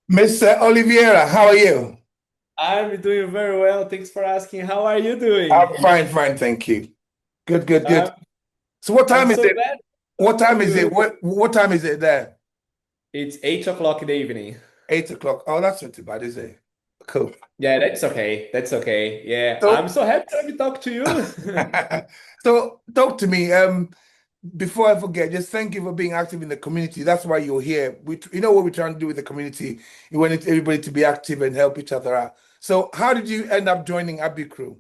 Mr. Oliveira, how are you? I'm doing very well. Thanks for asking. How are you doing? I'm fine, fine, thank you. Good, good, good. I'm So what I'm time is so it? glad to What talk to time is it? you. What time is it there? It's 8 o'clock in the evening. 8 o'clock. Oh, that's not too bad, is it? Cool. Yeah, that's okay. That's okay. Yeah, I'm So, so happy to have you talk to you. so talk to me. Before I forget, just thank you for being active in the community. That's why you're here. You know what we're trying to do with the community. We want everybody to be active and help each other out. So, how did you end up joining Abbew Crew?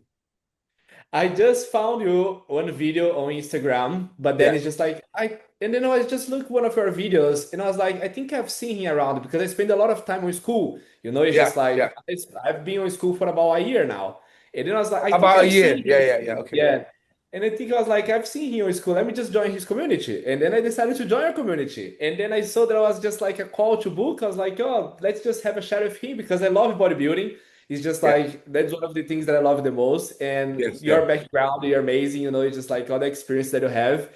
I just found you one video on Instagram, but then Yeah, it's just like and then I just looked one of your videos and I was like, I think I've seen him around because I spend a lot of time on school. It's yeah, just like yeah. I've been on school for about a year now. And then I was like, I think About a I've year. seen Yeah, him. yeah, yeah. Okay. Yeah. And I think I was like, I've seen him in school. Let me just join his community. And then I decided to join your community. And then I saw that I was just like a call to book. I was like, oh, let's just have a chat with him because I love bodybuilding. It's just Yeah. like that's one of the things that I love the most. And Yes. Yeah. your background, you're amazing. It's just like all the experience that you have.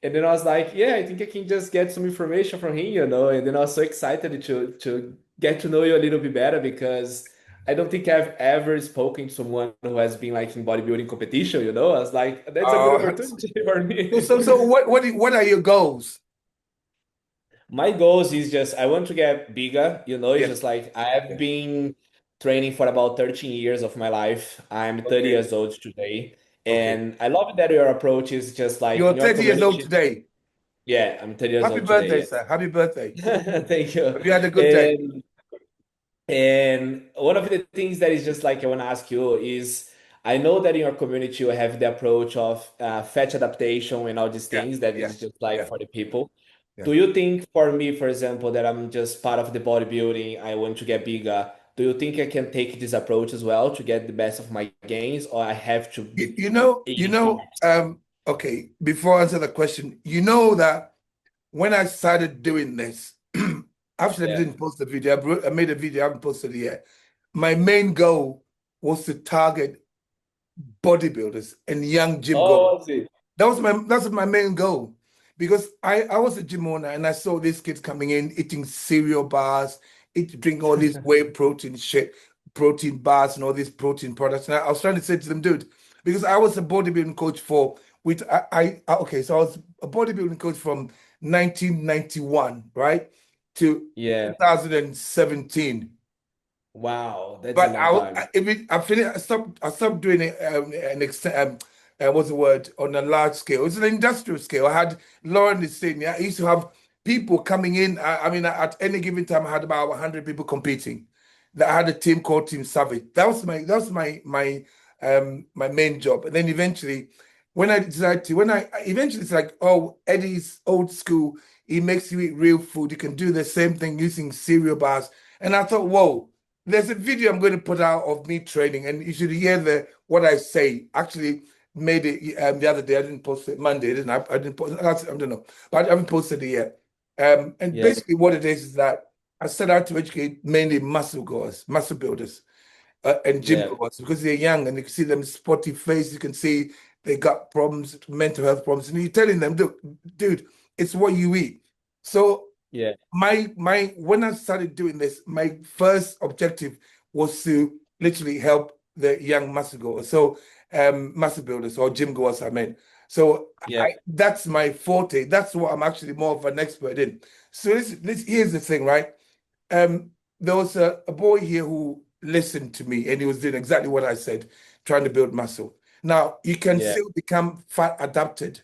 And then I was like, yeah, I think I can just get some information from him. And then I was so excited to get to know you a little bit better because I don't think I've ever spoken to someone who has been like in bodybuilding competition. I was like, that's a good Uh, opportunity for so me. what are your goals? My goals is just I want to get bigger. It's Yeah, just like I've yeah. been training for about 13 years of my life. I'm 30 Okay, years old today. okay. And I love that your approach is just like You're in your 30 years old community. today. Yeah, I'm 30 years Happy old today. birthday, Yes. sir. Happy birthday. Thank you. Have you had a good day? And And one of the things that is just like I want to ask you is I know that in your community you have the approach of fetch adaptation and all these Yeah, things that yeah, is just like yeah, for the people. yeah. Do you think for me, for example, that I'm just part of the bodybuilding, I want to get bigger? Do you think I can take this approach as well to get the best of my gains, or I have to You, be you know, you aiming for know, max? um, okay, before I answer the question, you know that when I started doing this, actually I Yeah. didn't post the video. I made a video, I haven't posted it yet. My main goal was to target bodybuilders and young gym goers. Oh, I see. That's my main goal because I was a gym owner and I saw these kids coming in eating cereal bars, drinking all this whey protein shit, protein bars and all these protein products. And I was trying to say to them, dude, because I was a bodybuilding coach for with okay, so I was a bodybuilding coach from 1991, right, to Yeah. 2017. Wow, that's a But long time. I finished. I stopped doing it. An extent. What's the word? On a large scale. It was an industrial scale. I had Lauren the thing. Yeah, I used to have people coming in. I mean, at any given time, I had about 100 people competing. That I had a team called Team Savage. That was my main job. And then eventually, when I eventually it's like, oh, Eddie's old school. He makes you eat real food. You can do the same thing using cereal bars. And I thought, whoa. There's a video I'm going to put out of me training, and you should hear the what I say. Actually, made it the other day. I didn't post it Monday, didn't I? I didn't post. I don't know, but I haven't posted it yet. And Yeah. basically, what it is that I set out to educate mainly muscle goers, muscle builders, and gym Yeah. goers because they're young and you can see them spotty face. You can see they got problems, mental health problems, and you're telling them, look, dude, it's what you eat. So Yeah. my when I started doing this, my first objective was to literally help the young muscle goers, so muscle builders or gym goers, I meant. So Yeah. that's my forte. That's what I'm actually more of an expert in. So here's the thing, right? Um, there was a boy here who listened to me and he was doing exactly what I said, trying to build muscle. Now you can Yeah. still become fat adapted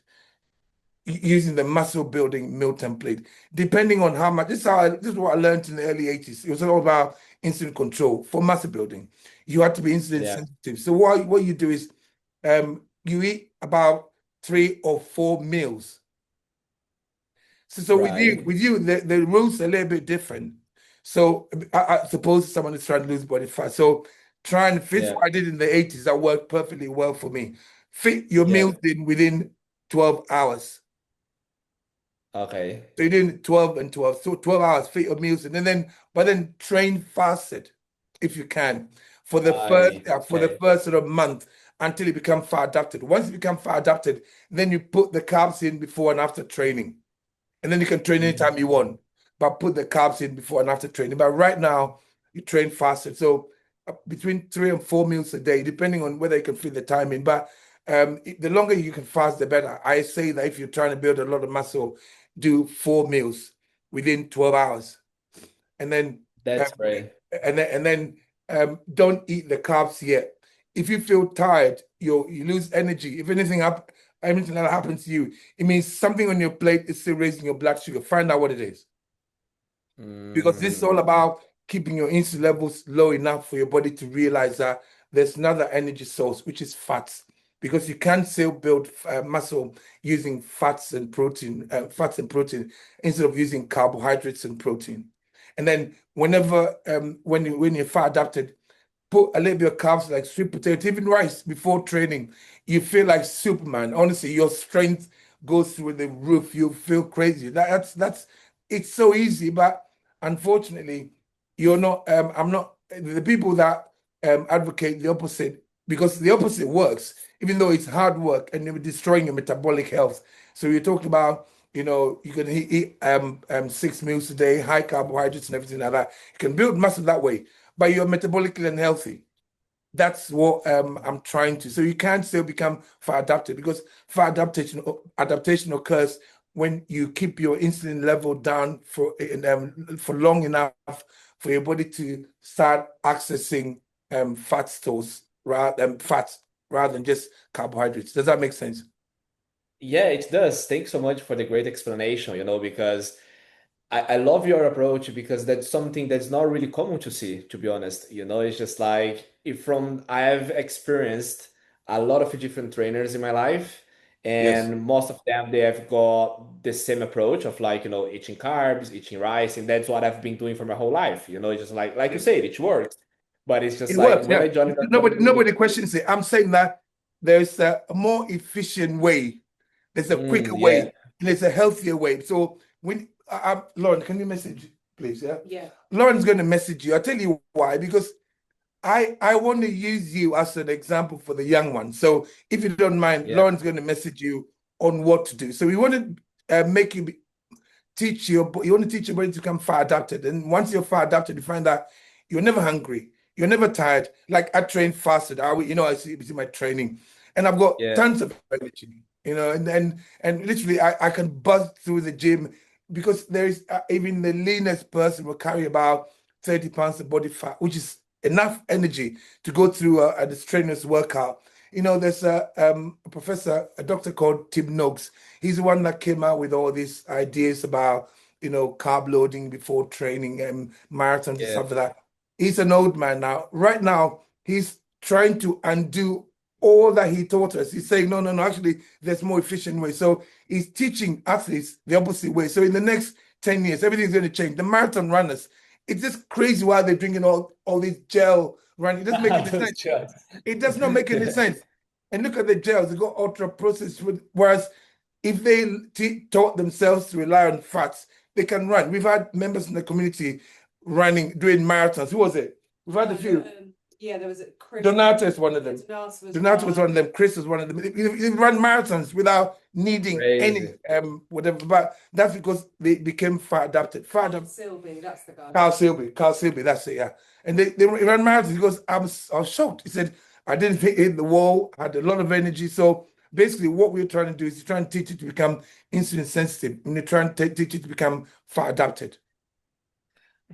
using the muscle building meal template, depending on how much. This is what I learned in the early 80s. It was all about insulin control for muscle building. You had to be insulin Yeah. sensitive. So what you do is you eat about 3 or 4 meals. So Right. with you, the rules are a little bit different. So I suppose someone is trying to lose body fat. So try and fit Yeah. what I did in the 80s that worked perfectly well for me. Fit your Yeah. meals in within 12 hours. Okay. So you're doing 12 and 12. So 12 hours, fit your meals in. And then, but then train fasted if you can for the Okay. first sort of month until you become fat adapted. Once you become fat adapted, then you put the carbs in before and after training. And then you can train anytime you Mhm. want. but put the carbs in before and after training. But right now, you train fasted. So between 3 and 4 meals a day, depending on whether you can fit the time in. But the longer you can fast, the better. I say that if you're trying to build a lot of muscle, do 4 meals within 12 hours. And then That's um, great. don't eat the carbs yet. If you feel tired, you lose energy. If anything that happens to you, it means something on your plate is still raising your blood sugar. Find out what it is, because this is Mm, all about keeping your insulin levels low enough for your body to realize that there's another energy source, which is fats. Because you can still build muscle using fats and protein instead of using carbohydrates and protein. And then whenever when you're fat adapted, put a little bit of carbs like sweet potato, even rice before training. You feel like Superman. Honestly, your strength goes through the roof. You feel crazy. That's it's so easy, but unfortunately, you're not. I'm not the people that advocate the opposite, because the opposite works, even though it's hard work and you're destroying your metabolic health. So you're talking about, you can eat 6 meals a day, high carbohydrates and everything like that. You can build muscle that way, but you're metabolically unhealthy. That's what I'm trying to. So you can still become fat adapted, because fat adaptation occurs when you keep your insulin level down for long enough for your body to start accessing fat stores fats rather than just carbohydrates. Does that make sense? yeah, it does. Thanks so much for the great explanation, because I love your approach because that's something that's not really common to see, to be honest. It's just like if from I've experienced a lot of different trainers in my life, Yes. and most of them they have got the same approach of like, eating carbs, eating rice, and that's what I've been doing for my whole life. It's just like you said, it works. But it's just It like works, when yeah. I joined the Nobody questions it. I'm saying that there's a more efficient way, there's a quicker way, yeah, and there's a healthier way. So Lauren, can you message, please? Yeah. Yeah. Lauren's going to message you. I'll tell you why, because I want to use you as an example for the young ones. So if you don't mind, yeah, Lauren's going to message you on what to do. So we want to make you you want to teach your body to become fat adapted. And once you're fat adapted, you find that you're never hungry, you're never tired. Like I train fasted. I see my training, and I've got yeah. tons of energy. And literally I can buzz through the gym, because there is even the leanest person will carry about 30 pounds of body fat, which is enough energy to go through a strenuous workout. There's a professor, a doctor called Tim Noakes. He's the one that came out with all these ideas about, carb loading before training and marathons and Yeah. stuff like that. He's an old man now. Right now, he's trying to undo all that he taught us. He's saying, no, no, no, actually, there's more efficient way. So he's teaching athletes the opposite way. So in the next 10 years, everything's going to change. The marathon runners, it's just crazy why they're drinking all this gel running. It doesn't make any Those sense. shots. It does not make any sense. And look at the gels, they got ultra processed food. Whereas if they taught themselves to rely on fats, they can run. We've had members in the community doing marathons. Who was it? We've had a few. Yeah, there was a Chris. Donato is one of them. Donato Was one of them. Chris was one of them. They ran marathons without needing any Crazy. whatever. But that's because they became fat adapted. Sylvie, that's the guy. Carl Silby, that's it, yeah. And they ran marathons because I was shocked. He said, I didn't hit the wall, I had a lot of energy. So basically, what we're trying to do is try and teach you to become insulin sensitive, and you're trying to teach you to become fat adapted.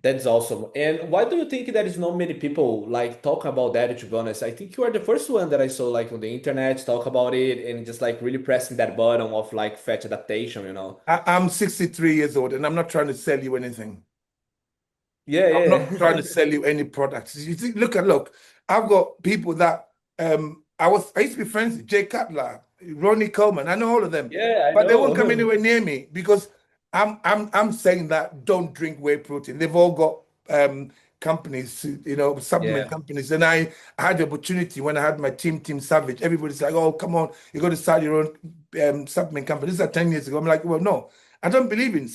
That's awesome. And why do you think there is not many people like talk about that, to be honest? I think you are the first one that I saw like on the internet talk about it and just like really pressing that button of like fat adaptation. I'm 63 years old, and I'm not trying to sell you anything. Yeah, I'm not trying yeah. to sell you any products. You see, look, I've got people that I used to be friends with Jay Cutler, Ronnie Coleman. I know all of them, Yeah, I but they won't come know. anywhere near me because I'm saying that don't drink whey protein. They've all got companies, supplement Yeah. companies. And I had the opportunity when I had my Team Savage. Everybody's like, oh, come on, you got to start your own supplement company. This is 10 years ago. I'm like, well, no. I don't believe in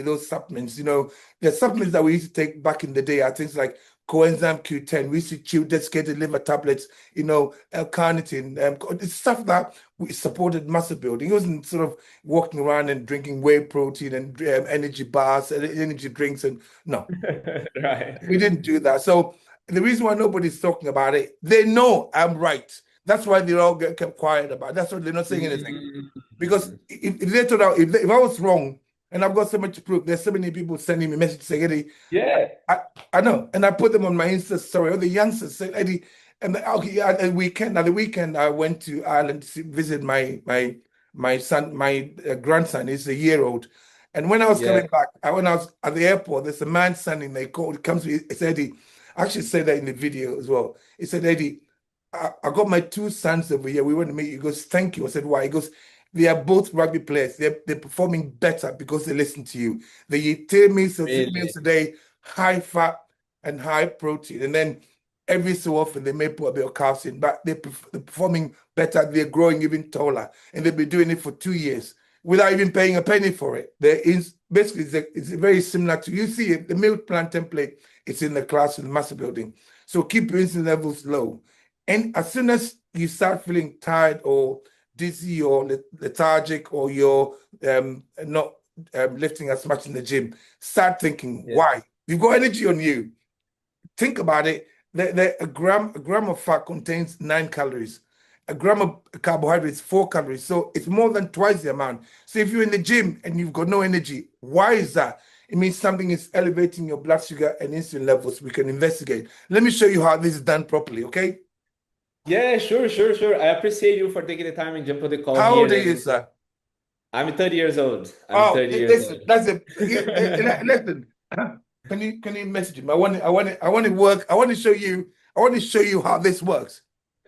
those supplements. The supplements that we used to take back in the day are things like coenzyme Q10. We used to chew desiccated liver tablets, L-carnitine. It's stuff that we supported muscle building. It wasn't sort of walking around and drinking whey protein and energy bars and energy drinks. And no, Right. we didn't do that. So the reason why nobody's talking about it, they know I'm right. That's why they all kept quiet about it. That's why they're not saying anything. Because if they told out, if I was wrong, and I've got so much proof, there's so many people sending me messages saying, Eddie, Yeah. I know, and I put them on my Insta story. All the youngsters said, Eddie, and okay, yeah, the weekend I went to Ireland to visit my son, my grandson. He's a year old, and when I was Yeah. coming back, when I was at the airport, there's a man standing there. He comes to me. He said, Eddie, I actually said that in the video as well. He said, Eddie, I got my two sons over here. We want to meet you. He goes, thank you. I said, why? He goes, they are both rugby players. They're performing better because they listen to you. They eat 10 meals or 6 meals Really? a day, high fat and high protein. And then every so often they may put a bit of carbs in, but they're performing better. They're growing even taller. And they've been doing it for 2 years without even paying a penny for it. Basically, it's very similar to, you see it, the meal plan template, it's in the class in the muscle building. So keep your insulin levels low. And as soon as you start feeling tired or dizzy or lethargic, or you're not lifting as much in the gym, start thinking, Yeah. why? You've got energy on you. Think about it. A gram of fat contains 9 calories. A gram of carbohydrates, 4 calories. So it's more than twice the amount. So if you're in the gym and you've got no energy, why is that? It means something is elevating your blood sugar and insulin levels. We can investigate. Let me show you how this is done properly, okay? Yeah, sure, sure, sure. I appreciate you for taking the time and jump on the call How here. old are you, And sir? I'm 30 years old. I'm Oh, 30 years listen, old. that's it. Listen, can you message him? I want to work. I want to show you how this works.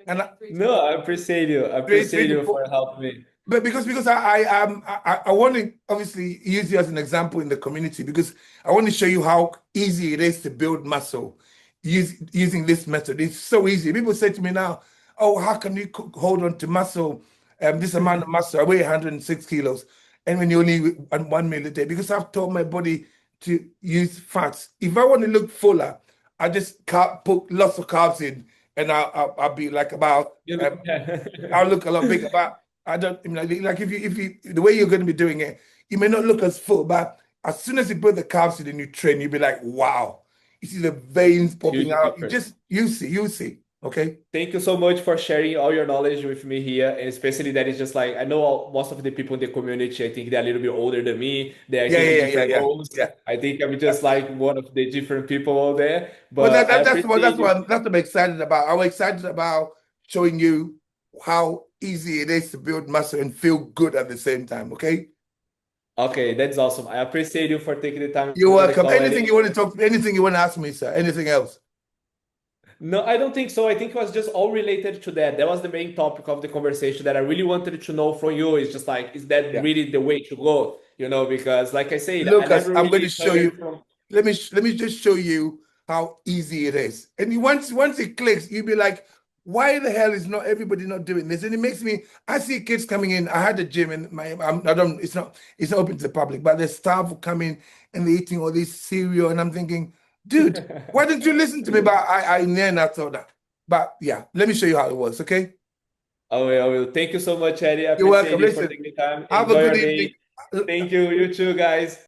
And No, I appreciate you. I appreciate you for helping me. but because I want to obviously use you as an example in the community, because I want to show you how easy it is to build muscle using this method. It's so easy. People say to me now, "Oh, how can you hold on to muscle, this amount of muscle? I weigh 106 kilos, and when you only eat 1 meal a day." Because I've told my body to use fats. If I want to look fuller, I just put lots of carbs in, and I'll be like about. You know, I'll look a lot bigger, but I don't, like if you the way you're going to be doing it, you may not look as full, but as soon as you put the carbs in and you train, you'll be like, wow, you see the veins popping huge out. difference. You see. Okay. Thank you so much for sharing all your knowledge with me here, and especially that is just like I know most of the people in the community. I think they're a little bit older than me. They Yeah, take yeah, yeah, different yeah, roles. yeah. I think I'm just like one of the different people out there, Well, but I that's appreciate you. what I'm excited about. I'm excited about showing you how easy it is to build muscle and feel good at the same time. Okay. Okay, that's awesome. I appreciate you for taking the time You're for the welcome. call, Anything Eddie. you want to talk, anything you want to ask me, sir? Anything else? No, I don't think so. I think it was just all related to that. That was the main topic of the conversation that I really wanted to know from you. Is just like, is that Yeah. really the way to go? Because like I said, I Lucas, never I'm going to really show heard you. from. Let me just show you how easy it is. And once it clicks, you'll be like, why the hell is not everybody not doing this? And it makes me. I see kids coming in. I had a gym, and I don't. It's not open to the public, but the staff will come in and they're eating all this cereal, and I'm thinking, dude, why didn't you listen to me? But I never thought that. But yeah, let me show you how it works. Okay. I will, I will. Thank you so much, Eddie. I You're appreciate welcome. you for Listen, taking the time. have a Enjoy good your evening. day. Thank you. You too, guys.